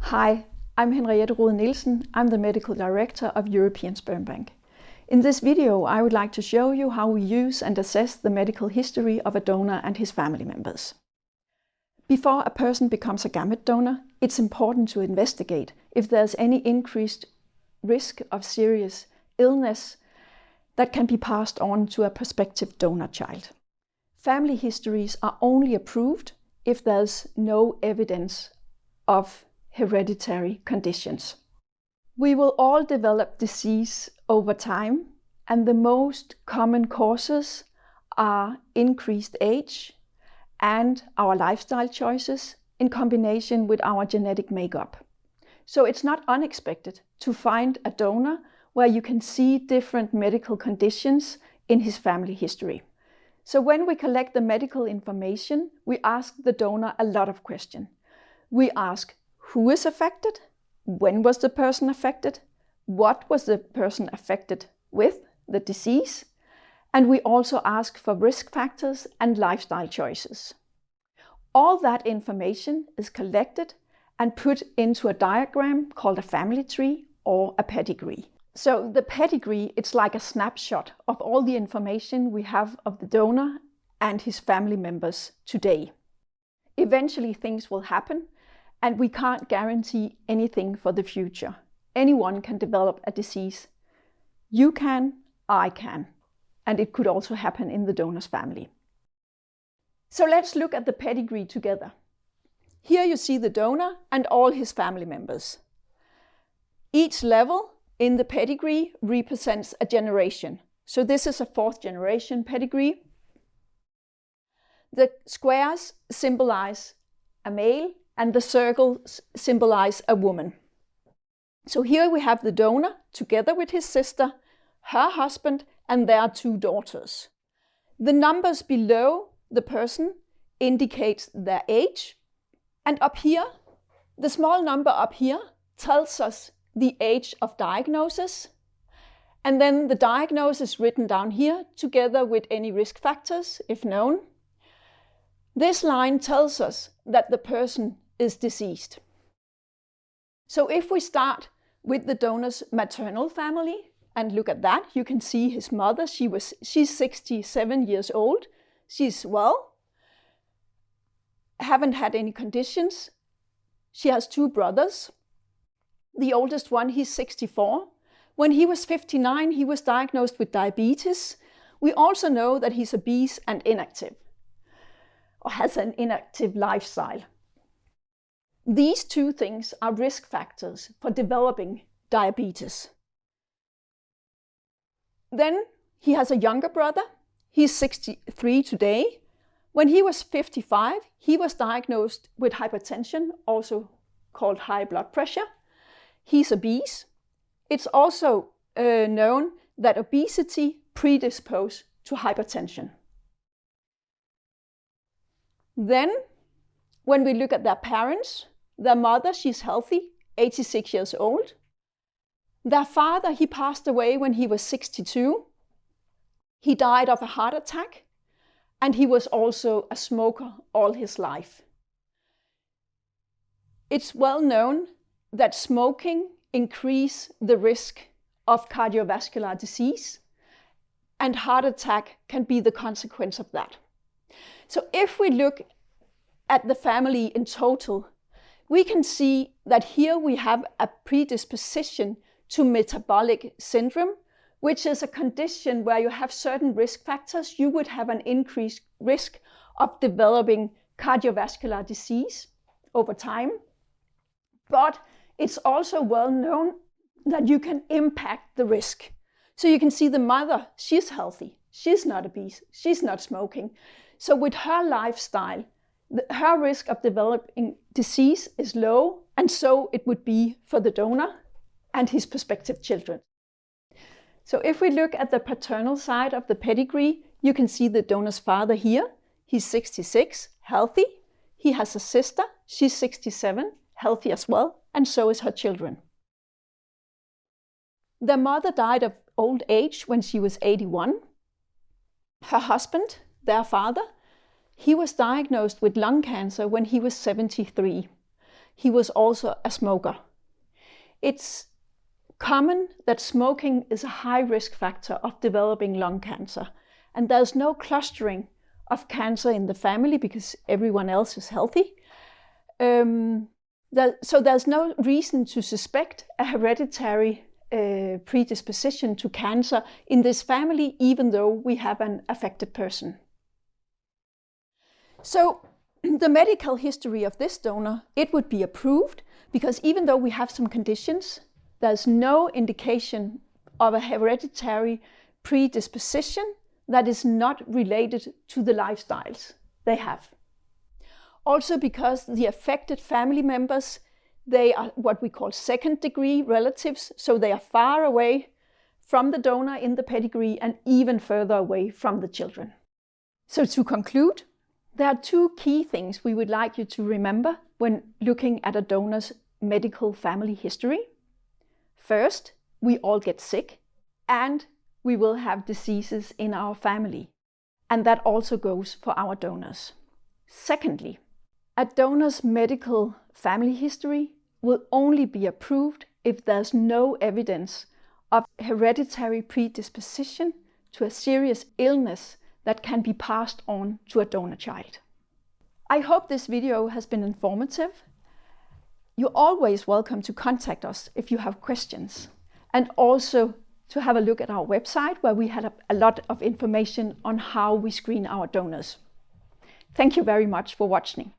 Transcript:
Hi, I'm Henriette Roed Nielsen. I'm the Medical Director of European Sperm Bank. In this video, I would like to show you how we use and assess the medical history of a donor and his family members. Before a person becomes a gamete donor, it's important to investigate if there's any increased risk of serious illness that can be passed on to a prospective donor child. Family histories are only approved if there's no evidence of hereditary conditions. We will all develop disease over time, and the most common causes are increased age and our lifestyle choices in combination with our genetic makeup. So it's not unexpected to find a donor where you can see different medical conditions in his family history. So when we collect the medical information, we ask the donor a lot of questions. We ask, who is affected? When was the person affected? What was the person affected with, the disease? And we also ask for risk factors and lifestyle choices. All that information is collected and put into a diagram called a family tree or a pedigree. So the pedigree, it's like a snapshot of all the information we have of the donor and his family members today. Eventually things will happen, and we can't guarantee anything for the future. Anyone can develop a disease. You can, I can, and it could also happen in the donor's family. So let's look at the pedigree together. Here you see the donor and all his family members. Each level in the pedigree represents a generation. So this is a fourth generation pedigree. The squares symbolize a male and the circles symbolize a woman. So here we have the donor together with his sister, her husband, and their two daughters. The numbers below the person indicates their age. And up here, the small number up here tells us the age of diagnosis. And then the diagnosis written down here together with any risk factors, if known. This line tells us that the person is deceased. So if we start with the donor's maternal family and look at that, you can see his mother, she's 67 years old. She's well, haven't had any conditions. She has two brothers. The oldest one, he's 64. When he was 59, he was diagnosed with diabetes. We also know that he's obese and inactive, or has an inactive lifestyle. These two things are risk factors for developing diabetes. Then he has a younger brother. He's 63 today. When he was 55, he was diagnosed with hypertension, also called high blood pressure. He's obese. It's also known that obesity predisposes to hypertension. Then, when we look at their parents, their mother, she's healthy, 86 years old. Their father, he passed away when he was 62. He died of a heart attack, and he was also a smoker all his life. It's well known that smoking increases the risk of cardiovascular disease, and heart attack can be the consequence of that. So if we look at the family in total, we can see that here we have a predisposition to metabolic syndrome, which is a condition where you have certain risk factors. You would have an increased risk of developing cardiovascular disease over time. But it's also well known that you can impact the risk. So you can see the mother, she's healthy, she's not obese, she's not smoking. So with her lifestyle, her risk of developing disease is low, and so it would be for the donor and his prospective children. So if we look at the paternal side of the pedigree, you can see the donor's father here. He's 66, healthy. He has a sister, she's 67, healthy as well, and so is her children. Their mother died of old age when she was 81. Her husband, their father, he was diagnosed with lung cancer when he was 73. he was also a smoker. It's common that smoking is a high risk factor of developing lung cancer, and there's no clustering of cancer in the family because everyone else is healthy. So there's no reason to suspect a hereditary predisposition to cancer in this family, even though we have an affected person. So the medical history of this donor, it would be approved because even though we have some conditions, there's no indication of a hereditary predisposition that is not related to the lifestyles they have. Also because the affected family members, they are what we call second-degree relatives, so they are far away from the donor in the pedigree and even further away from the children. So to conclude, there are two key things we would like you to remember when looking at a donor's medical family history. First, we all get sick and we will have diseases in our family, and that also goes for our donors. Secondly, a donor's medical family history will only be approved if there's no evidence of hereditary predisposition to a serious illness that can be passed on to a donor child. I hope this video has been informative. You're always welcome to contact us if you have questions, and also to have a look at our website where we have a lot of information on how we screen our donors. Thank you very much for watching.